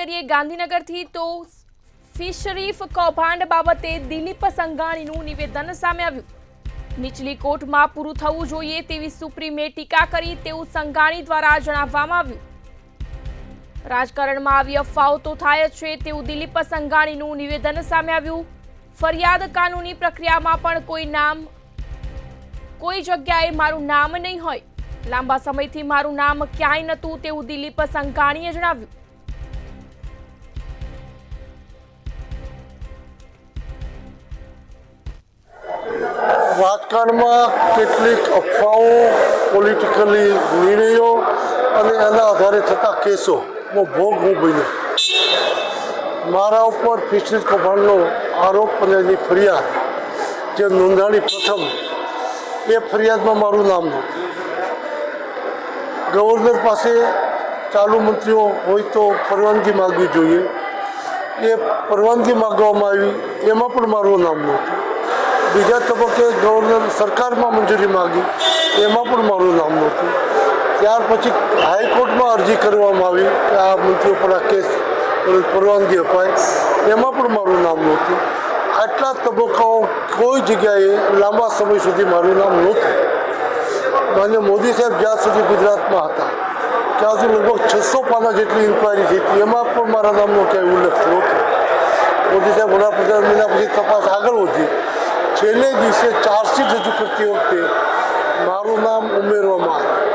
કરીએ ગાંધીનગરથી તો ફિશરીફ કૌભાંડ બાબતે દિલીપ સંઘાણીનું નિવેદન સામે આવ્યું। નીચલી કોર્ટમાં પૂરું થવું જોઈએ તેવી સુપ્રીમે ટીકા કરી તેવું સંઘાણી દ્વારા જણાવવામાં આવ્યું। રાજકારણમાં આવી અફવાઓ તો થાય જ છે તેવું દિલીપ સંઘાણીનું નિવેદન સામે આવ્યું। ફરિયાદ કાનૂની પ્રક્રિયામાં પણ કોઈ જગ્યાએ મારું નામ નહીં હોય, લાંબા સમયથી મારું નામ ક્યાંય નહોતું તેવું દિલીપ સંઘાણીએ જણાવ્યું। રાજકારણમાં કેટલીક અફવાઓ, પોલિટિકલી નિર્ણયો અને એના આધારે થતા કેસોનો ભોગ હું બન્યો। મારા ઉપર ફિશરીઝ કૌભાંડનો આરોપ અને એની ફરિયાદ જે નોંધાણી પ્રથમ, એ ફરિયાદમાં મારું નામ નહોતું। ગવર્નર પાસે ચાલુ મંત્રીઓ હોય તો પરવાનગી માગવી જોઈએ, એ પરવાનગી માગવામાં આવી, એમાં પણ મારું નામ નહોતું। બીજા તબક્કે ગવર્નર સરકારમાં મંજૂરી માગી, એમાં પણ મારું નામ નહોતું। ત્યાર પછી હાઈકોર્ટમાં અરજી કરવામાં આવી કે આ મંત્રીઓ પર આ કેસ પરવાનગી અપાય, એમાં પણ મારું નામ નહોતું। આટલા તબક્કાઓ કોઈ જગ્યાએ લાંબા સમય સુધી મારું નામ નહોતું। માન્ય મોદી સાહેબ જ્યાં સુધી ગુજરાતમાં હતા ત્યાં સુધી લગભગ 600 પાના જેટલી ઇન્કવાયરી થઈ હતી, એમાં પણ મારા નામનો ક્યાંય ઉલ્લેખ નહોતો। મોદી સાહેબ વડાપ્રધાન બન્યા પછી તપાસ આગળ વધી, છેલ્લે દિવસે ચાર્જશીટ રજૂ કરતી વખતે મારું નામ ઉમેરવામાં આવ્યું।